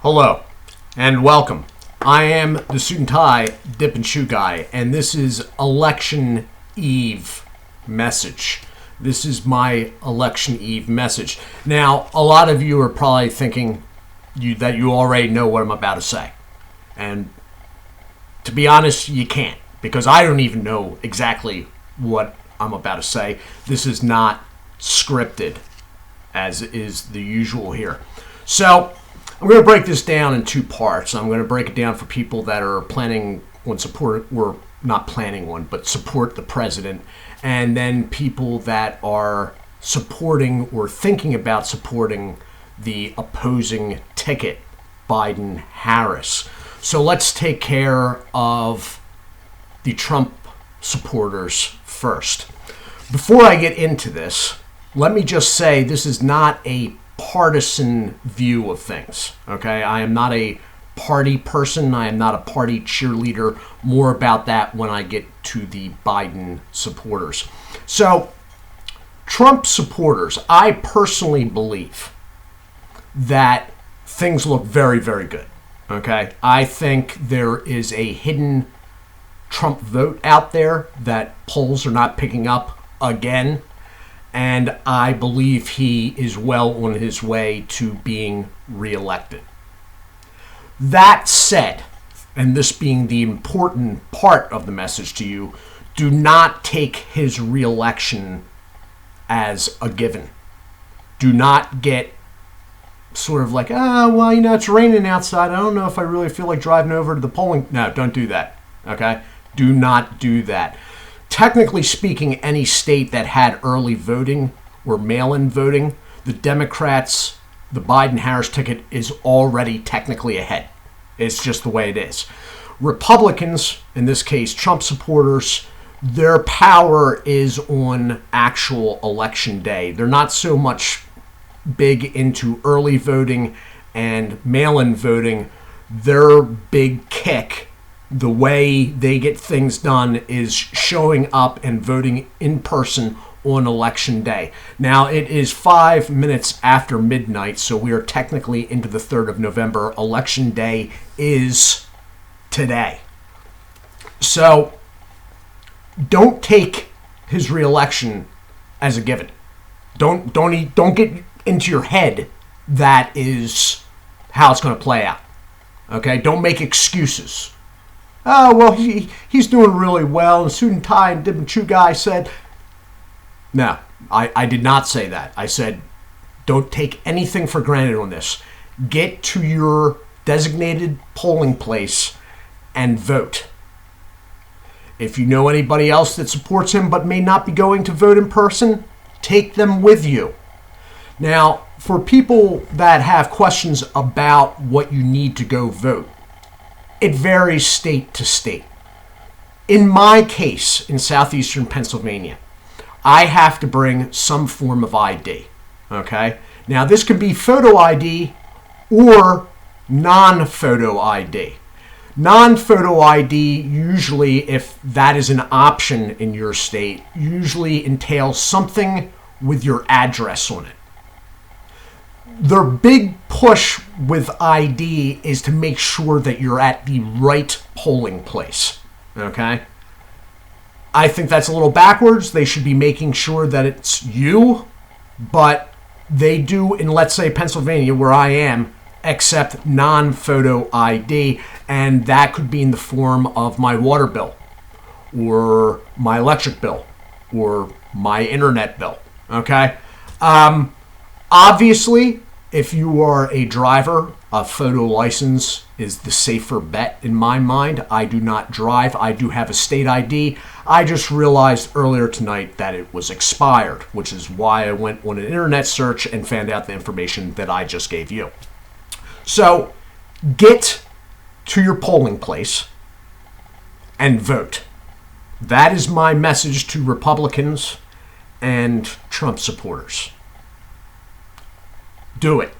Hello and welcome. I am the Suit&Tie Dip&ChewGuy, and this is Election Eve message. This is my Election Eve message. Now, a lot of you are probably thinking that you already know what I'm about to say. And to be honest, you can't, because I don't even know exactly what I'm about to say. This is not scripted, as is the usual here. So, I'm going to break this down in two parts. I'm going to break it down for people that are planning on support, or not planning one, but support the president, and then people that are supporting or thinking about supporting the opposing ticket, Biden-Harris. So let's take care of the Trump supporters first. Before I get into this, let me just say this is not a partisan view of things, okay? I am not a party person. I am not a party cheerleader. More about that when I get to the Biden supporters. So, Trump supporters, I personally believe that things look very, very good, okay? I think there is a hidden Trump vote out there that polls are not picking up again. And I believe he is well on his way to being reelected. That said, and this being the important part of the message to you, do not take his reelection as a given. Do not get sort of like, well, it's raining outside. I don't know if I really feel like driving over to the polling. No, don't do that, okay? Do not do that. Technically speaking, any state that had early voting or mail-in voting, the Democrats, the Biden-Harris ticket is already technically ahead. It's just the way it is. Republicans, in this case Trump supporters, their power is on actual election day. They're not so much big into early voting and mail-in voting. Their big kick, the way they get things done, is showing up and voting in person on election day. Now, it is 5 minutes after midnight, so we are technically into the 3rd of November. Election day is today. So, don't take his reelection as a given. Don't get into your head that is how it's going to play out. Okay? Don't make excuses. Oh, well, he's doing really well, and Suit&Tie and Dip&ChewGuy said, no, I did not say that. I said, don't take anything for granted on this. Get to your designated polling place and vote. If you know anybody else that supports him but may not be going to vote in person, take them with you. Now, for people that have questions about what you need to go vote, it varies state to state. In my case, in southeastern Pennsylvania, I have to bring some form of ID, okay? Now, this could be photo ID or non-photo ID. Non-photo ID, usually, if that is an option in your state, usually entails something with your address on it. Their big push with ID is to make sure that you're at the right polling place, okay? I think that's a little backwards. They should be making sure that it's you, but they do in, let's say, Pennsylvania, where I am, accept non-photo ID, and that could be in the form of my water bill, or my electric bill, or my internet bill, okay? Obviously, if you are a driver, a photo license is the safer bet in my mind. I do not drive. I do have a state ID. I just realized earlier tonight that it was expired, which is why I went on an internet search and found out the information that I just gave you. So, get to your polling place and vote. That is my message to Republicans and Trump supporters. Do it.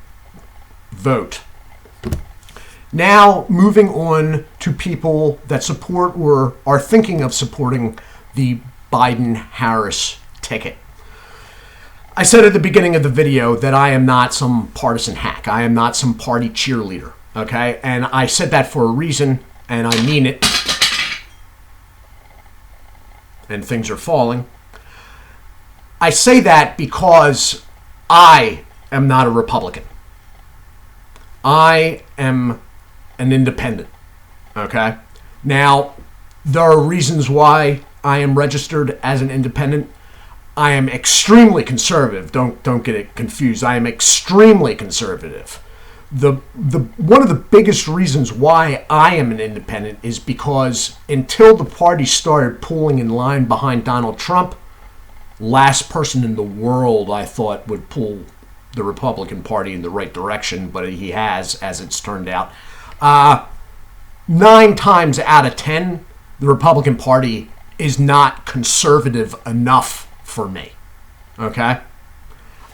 Vote. Now, moving on to people that support or are thinking of supporting the Biden-Harris ticket. I said at the beginning of the video that I am not some partisan hack. I am not some party cheerleader. Okay? And I said that for a reason, and I mean it. And things are falling. I say that because I am not a Republican. I am an independent. Okay? Now, there are reasons why I am registered as an independent. I am extremely conservative. Don't get it confused. I am extremely conservative. One of the biggest reasons why I am an independent is because until the party started pulling in line behind Donald Trump, last person in the world I thought would pull the Republican Party in the right direction, but he has, as it's turned out. 9 times out of 10, the Republican Party is not conservative enough for me. Okay?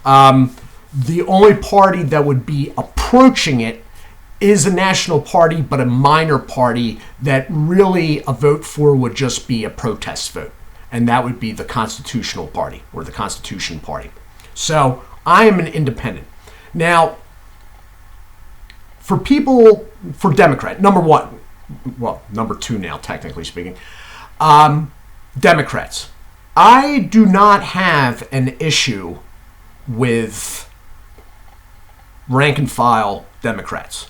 The only party that would be approaching it is a national party, but a minor party that really a vote for would just be a protest vote. And that would be the Constitutional Party, or the Constitution Party. So, I am an independent. Now, for Democrat, number 2 now, technically speaking, Democrats. I do not have an issue with rank and file Democrats.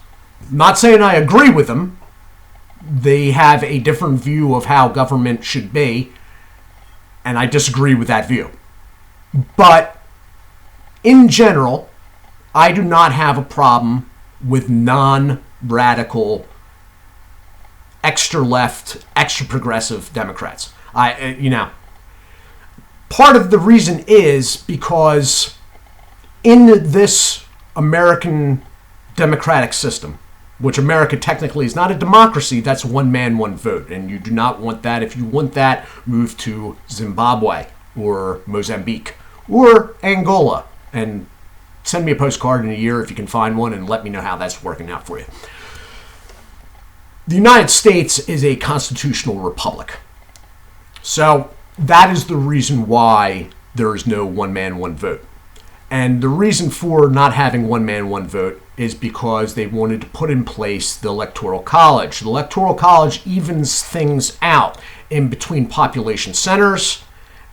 I'm not saying I agree with them. They have a different view of how government should be, and I disagree with that view. But in general, I do not have a problem with non-radical, extra left, extra progressive Democrats. Part of the reason is because in this American democratic system, which America technically is not a democracy, that's one man, one vote. And you do not want that. If you want that, move to Zimbabwe or Mozambique or Angola and send me a postcard in a year if you can find one and let me know how that's working out for you. The United States is a constitutional republic. So that is the reason why there is no one man, one vote. And the reason for not having one man, one vote is because they wanted to put in place the Electoral College. The Electoral College evens things out in between population centers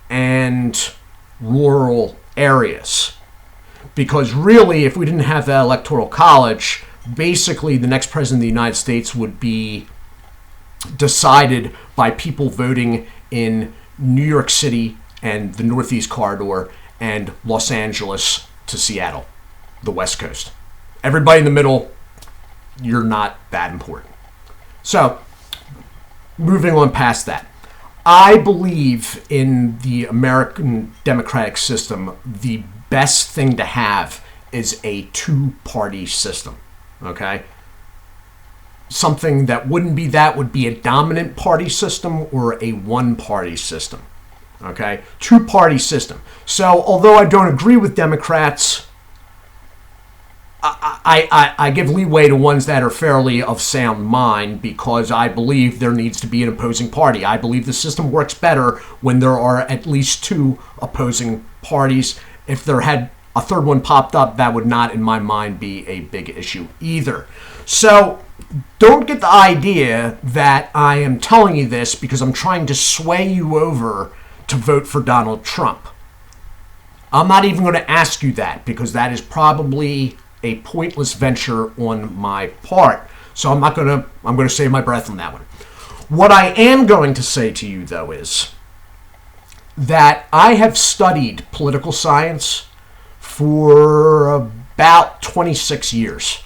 and rural areas. Because really, if we didn't have that Electoral College, basically the next president of the United States would be decided by people voting in New York City and the Northeast Corridor and Los Angeles to Seattle, the West Coast. Everybody in the middle, you're not that important. So, moving on past that. I believe in the American democratic system, the best thing to have is a two-party system, okay? Something that wouldn't be that would be a dominant party system or a one-party system, okay? Two-party system. So, although I don't agree with Democrats, I give leeway to ones that are fairly of sound mind because I believe there needs to be an opposing party. I believe the system works better when there are at least two opposing parties. If there had a third one popped up, that would not, in my mind, be a big issue either. So, don't get the idea that I am telling you this because I'm trying to sway you over to vote for Donald Trump. I'm not even going to ask you that because that is probably a pointless venture on my part. So I'm going to save my breath on that one. What I am going to say to you, though, is that I have studied political science for about 26 years.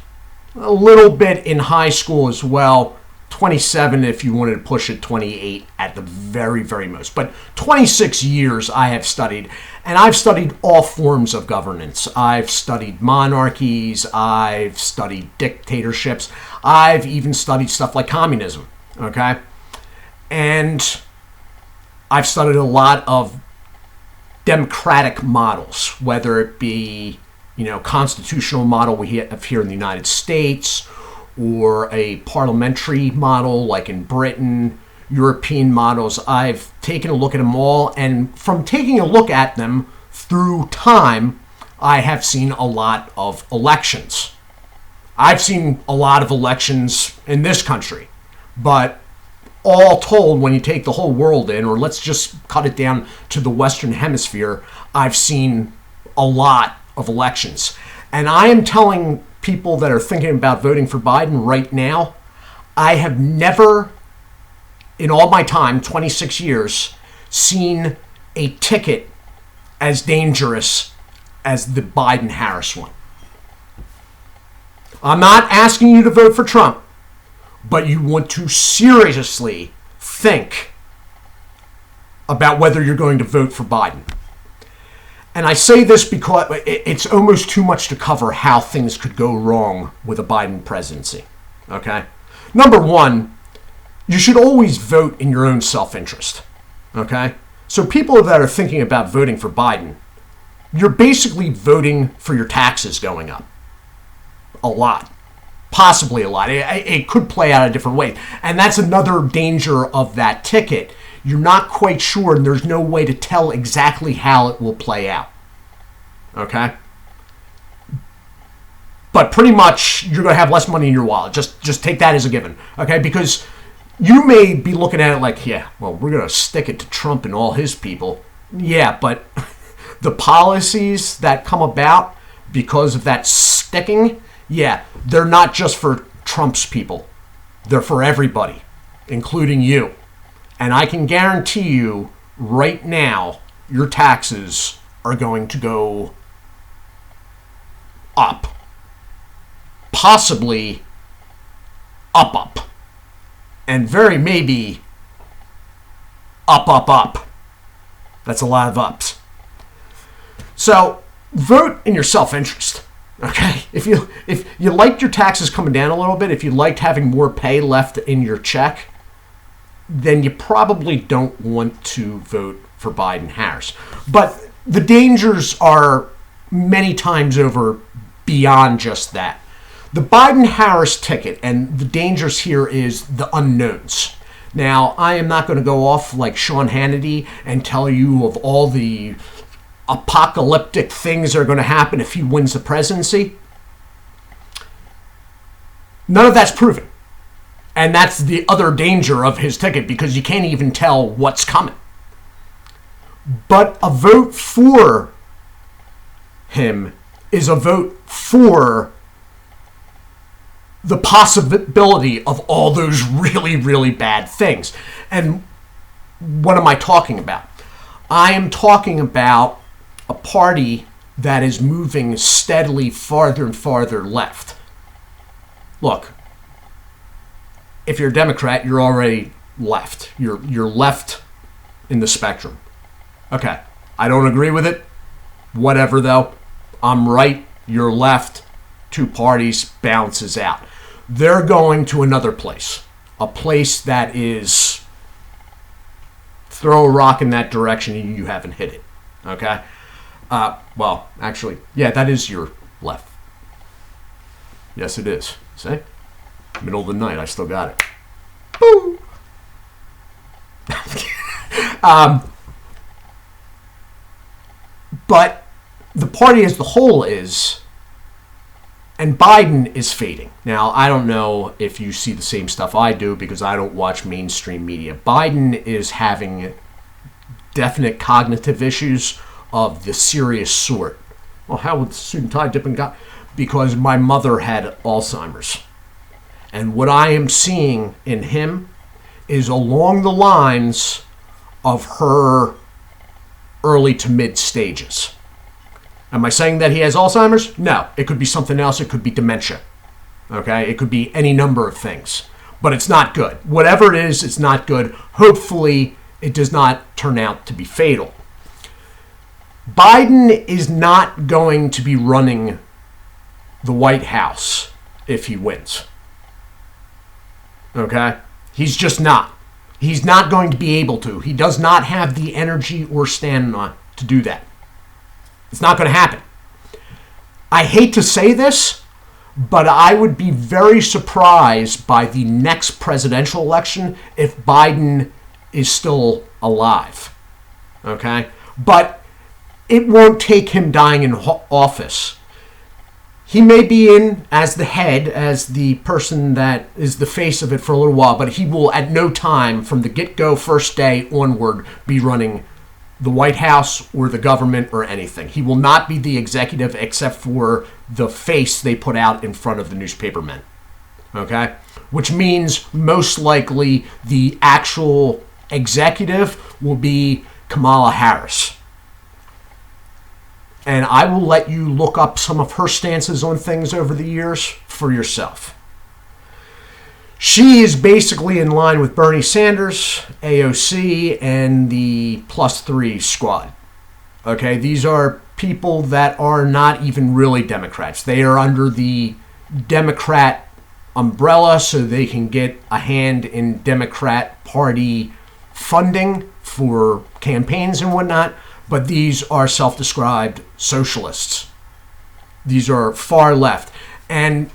A little bit in high school as well. 27 if you wanted to push it, 28 at the very, very most. But 26 years I have studied, and I've studied all forms of governance. I've studied monarchies, I've studied dictatorships, I've even studied stuff like communism, okay? And I've studied a lot of democratic models, whether it be, constitutional model we have here in the United States, or a parliamentary model like in Britain, European models. I've taken a look at them all, and from taking a look at them through time, I have seen a lot of elections. I've seen a lot of elections in this country, but all told, when you take the whole world in, or let's just cut it down to the Western Hemisphere, I've seen a lot of elections. And I am telling people that are thinking about voting for Biden right now, I have never, in all my time, 26 years, seen a ticket as dangerous as the Biden-Harris one. I'm not asking you to vote for Trump, but you want to seriously think about whether you're going to vote for Biden. And I say this because it's almost too much to cover how things could go wrong with a Biden presidency. Okay? Number one, you should always vote in your own self-interest. Okay? So people that are thinking about voting for Biden, you're basically voting for your taxes going up. A lot. Possibly a lot. It could play out a different way. And that's another danger of that ticket. You're not quite sure, and there's no way to tell exactly how it will play out. Okay? But pretty much, you're going to have less money in your wallet. Just take that as a given. Okay? Because you may be looking at it like, yeah, well, we're going to stick it to Trump and all his people. Yeah, but the policies that come about because of that sticking, yeah, they're not just for Trump's people. They're for everybody, including you. And I can guarantee you right now, your taxes are going to go up. Possibly up. And very maybe up. That's a lot of ups. So vote in your self-interest. Okay, if you liked your taxes coming down a little bit, if you liked having more pay left in your check, then you probably don't want to vote for Biden-Harris. But the dangers are many times over beyond just that. The Biden-Harris ticket, and the dangers here is the unknowns. Now, I am not going to go off like Sean Hannity and tell you of all the apocalyptic things that are going to happen if he wins the presidency. None of that's proven. And that's the other danger of his ticket, because you can't even tell what's coming. But a vote for him is a vote for the possibility of all those really, really bad things. And what am I talking about? I am talking about a party that is moving steadily farther and farther left. Look, if you're a Democrat, you're already left. You're left in the spectrum. Okay, I don't agree with it. Whatever, though. I'm right, you're left. Two parties, bounces out. They're going to another place. A place that is throw a rock in that direction and you haven't hit it. Okay? Well, actually, yeah, that is your left. Yes, it is. See? Middle of the night, I still got it. Boom! But the party as the whole is, and Biden is fading. Now, I don't know if you see the same stuff I do because I don't watch mainstream media. Biden is having definite cognitive issues of the serious sort. Well, how would Suit&Tie, Dip&ChewGuy? Because my mother had Alzheimer's. And what I am seeing in him is along the lines of her early to mid stages. Am I saying that he has Alzheimer's? No. It could be something else. It could be dementia. Okay? It could be any number of things. But it's not good. Whatever it is, it's not good. Hopefully, it does not turn out to be fatal. Biden is not going to be running the White House if he wins. Okay? He's just not. He's not going to be able to. He does not have the energy or stamina to do that. It's not going to happen. I hate to say this, but I would be very surprised by the next presidential election if Biden is still alive. Okay? But it won't take him dying in office. He may be in as the head, as the person that is the face of it for a little while, but he will at no time from the get-go first day onward be running the White House or the government or anything. He will not be the executive except for the face they put out in front of the newspapermen. Okay? Which means most likely the actual executive will be Kamala Harris. And I will let you look up some of her stances on things over the years for yourself. She is basically in line with Bernie Sanders, AOC, and the +3 squad. Okay, these are people that are not even really Democrats. They are under the Democrat umbrella so they can get a hand in Democrat Party funding for campaigns and whatnot. But these are self-described socialists. These are far left. And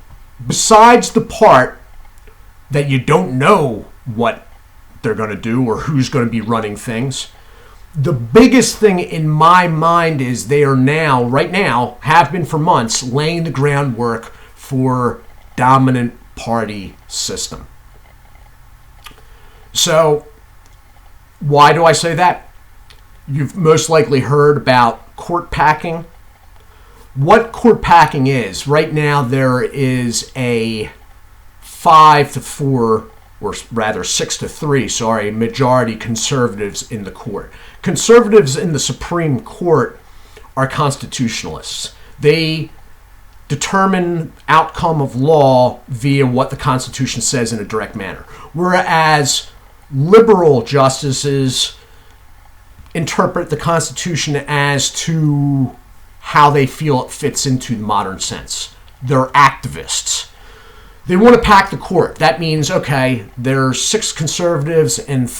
besides the part that you don't know what they're going to do or who's going to be running things, the biggest thing in my mind is they are now, right now, have been for months, laying the groundwork for dominant party system. So, why do I say that? You've most likely heard about court packing. What court packing is, right now there is a 5-4, or rather 6-3, majority conservatives in the court. Conservatives in the Supreme Court are constitutionalists. They determine outcome of law via what the Constitution says in a direct manner. Whereas liberal justices interpret the Constitution as to how they feel it fits into the modern sense. They're activists. They want to pack the court. That means, okay, there's 6 conservatives and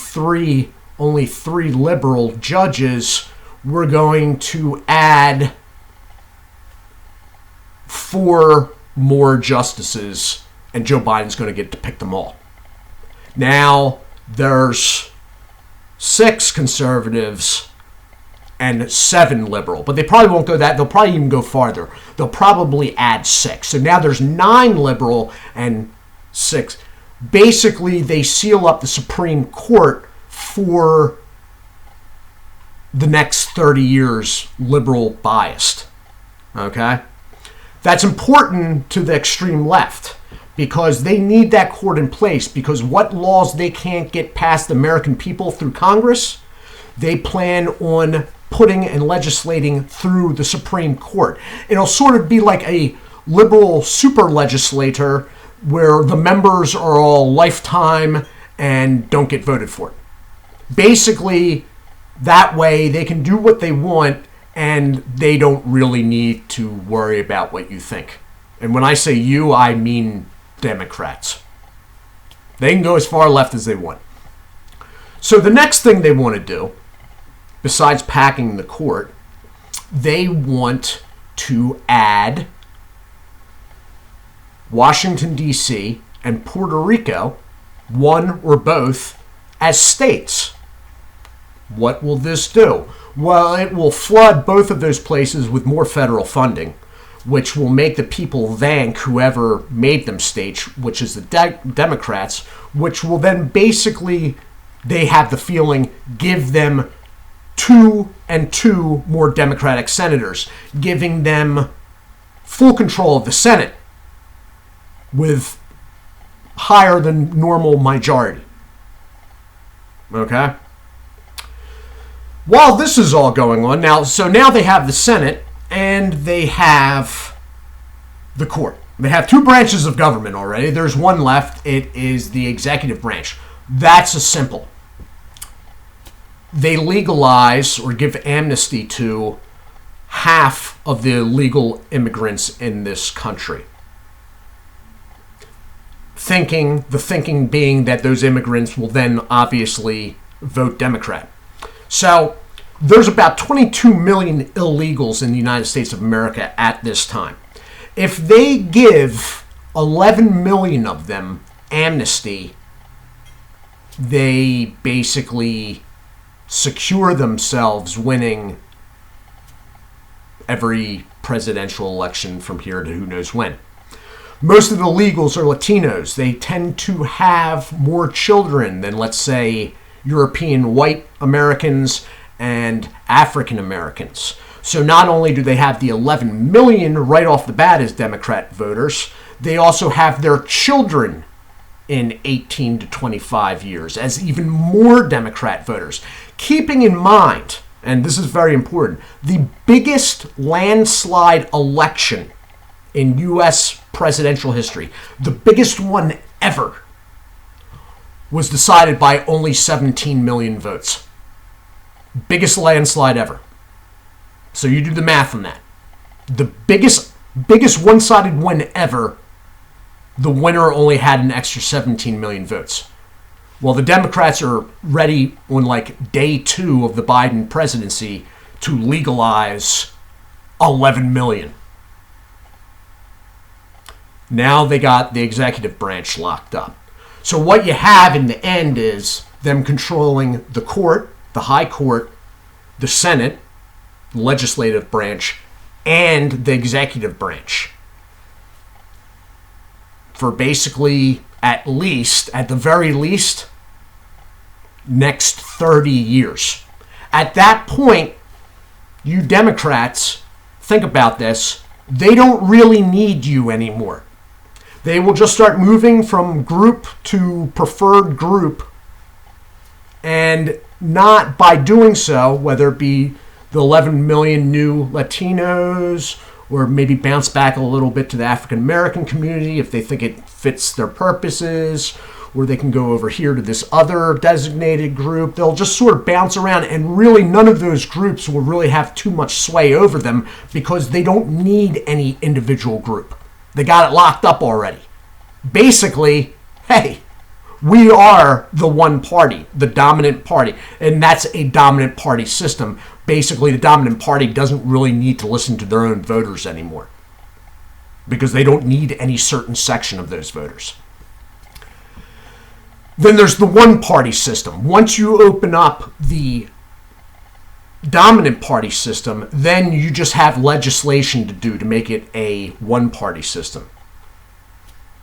only 3 liberal judges. We're going to add 4 more justices, and Joe Biden's going to get to pick them all. Now, there's 6 conservatives and 7 liberal. But they probably won't go that. They'll probably even go farther. They'll probably add 6. So now there's 9 liberal and 6. Basically, they seal up the Supreme Court for the next 30 years liberal biased. Okay? That's important to the extreme left, because they need that court in place, because what laws they can't get past the American people through Congress, they plan on putting and legislating through the Supreme Court. It'll sort of be like a liberal super legislator where the members are all lifetime and don't get voted for it. Basically, that way they can do what they want and they don't really need to worry about what you think. And when I say you, I mean Democrats. They can go as far left as they want. So the next thing they want to do, besides packing the court, they want to add Washington, D.C. and Puerto Rico, one or both, as states. What will this do? Well, it will flood both of those places with more federal funding, which will make the people thank whoever made them states, which is the Democrats, which will then basically, they have the feeling, give them 2 and 2 more Democratic senators, giving them full control of the Senate with higher than normal majority. Okay? While this is all going on, now they have the Senate and they have the court. They have 2 branches of government already. There's one left. It is the executive branch. That's a simple. They legalize or give amnesty to half of the illegal immigrants in this country. The thinking being that those immigrants will then obviously vote Democrat. So there's about 22 million illegals in the United States of America at this time. If they give 11 million of them amnesty, they basically secure themselves winning every presidential election from here to who knows when. Most of the illegals are Latinos. They tend to have more children than, let's say, European white Americans and African Americans. So not only do they have the 11 million right off the bat as Democrat voters, they also have their children in 18 to 25 years as even more Democrat voters. Keeping in mind, and this is very important, the biggest landslide election in U.S. presidential history, the biggest one ever, was decided by only 17 million votes. Biggest landslide ever. So you do the math on that. The biggest one-sided win ever, the winner only had an extra 17 million votes. Well, the Democrats are ready on like day 2 of the Biden presidency to legalize 11 million. Now they got the executive branch locked up. So what you have in the end is them controlling the court, the high court, the Senate, the legislative branch, and the executive branch. For basically, at the very least, next 30 years. At that point, you Democrats, think about this, they don't really need you anymore. They will just start moving from group to preferred group, and not by doing so, whether it be the 11 million new Latinos, or maybe bounce back a little bit to the African American community if they think it fits their purposes, or they can go over here to this other designated group. They'll just sort of bounce around, and really none of those groups will really have too much sway over them because they don't need any individual group. They got it locked up already. Basically, hey, we are the one party, the dominant party, and that's a dominant party system. Basically, the dominant party doesn't really need to listen to their own voters anymore because they don't need any certain section of those voters. Then there's the one-party system. Once you open up the dominant party system, then you just have legislation to do to make it a one-party system.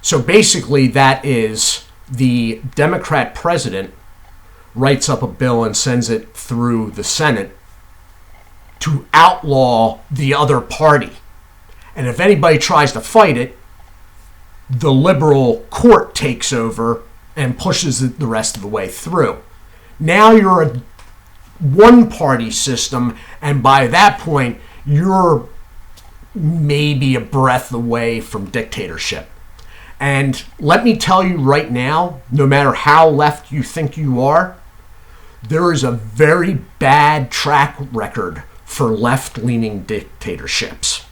So basically, that is the Democrat president writes up a bill and sends it through the Senate to outlaw the other party. And if anybody tries to fight it, the liberal court takes over and pushes it the rest of the way through. Now you're a one-party system, and by that point, you're maybe a breath away from dictatorship. And let me tell you right now, no matter how left you think you are, there is a very bad track record for left-leaning dictatorships.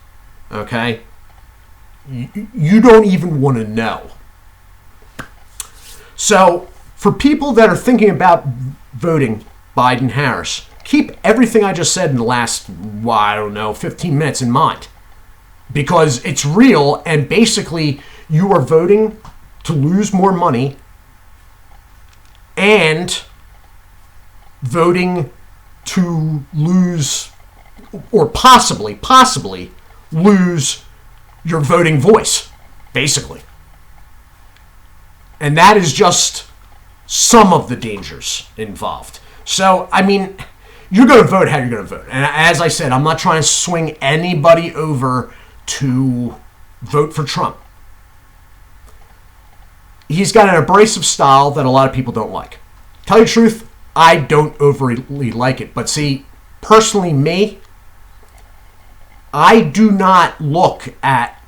Okay? You don't even want to know. So, for people that are thinking about voting Biden-Harris, keep everything I just said in the last, 15 minutes in mind. Because it's real, and basically, you are voting to lose more money and voting to lose, or possibly lose your voting voice, basically. And that is just some of the dangers involved. So, I mean, you're going to vote how you're going to vote. And as I said, I'm not trying to swing anybody over to vote for Trump. He's got an abrasive style that a lot of people don't like. Tell you the truth, I don't overly like it. But see, personally me, I do not look at,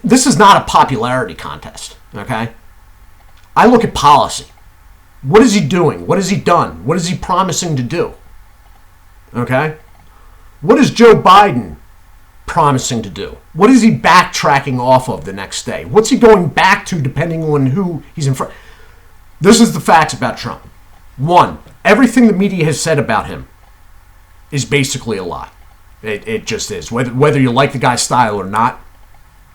this is not a popularity contest, okay? I look at policy. What is he doing? What has he done? What is he promising to do? Okay? What is Joe Biden promising to do? What is he backtracking off of the next day? What's he going back to depending on who he's in front? This is the facts about Trump. One, everything the media has said about him is basically a lie. It just is. Whether you like the guy's style or not,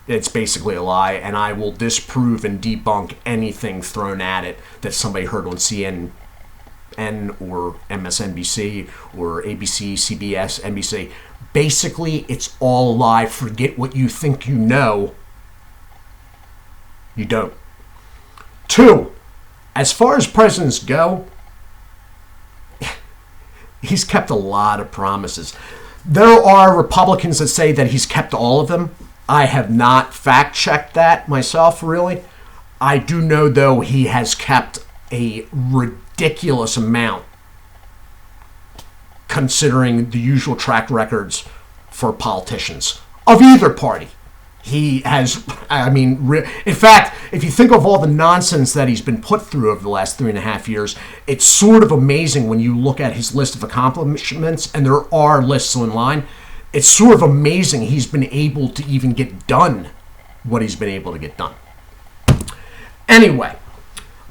it's basically a lie, and I will disprove and debunk anything thrown at it that somebody heard on CNN CNN or MSNBC or ABC, CBS, NBC. Basically, it's all a lie. Forget what you think you know. You don't. 2, as far as presidents go, he's kept a lot of promises. There are Republicans that say that he's kept all of them. I have not fact-checked that myself, really. I do know, though, he has kept a ridiculous amount considering the usual track records for politicians of either party. He has, in fact, if you think of all the nonsense that he's been put through over the last 3.5 years, it's sort of amazing when you look at his list of accomplishments, and there are lists online. It's sort of amazing he's been able to even get done what he's been able to get done. Anyway,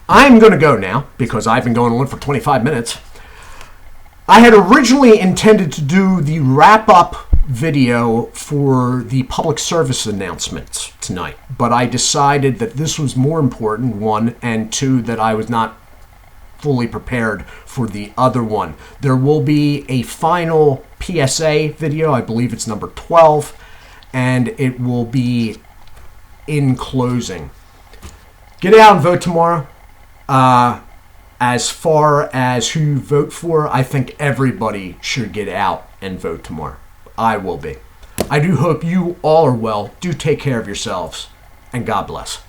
I'm going to go now because I've been going on for 25 minutes. I had originally intended to do the wrap-up video for the public service announcements tonight, but I decided that this was more important, 1, and 2, that I was not fully prepared for the other one. There will be a final PSA video, I believe it's number 12, and it will be in closing. Get out and vote tomorrow. As far as who you vote for, I think everybody should get out and vote tomorrow. I will be. I do hope you all are well. Do take care of yourselves, and God bless.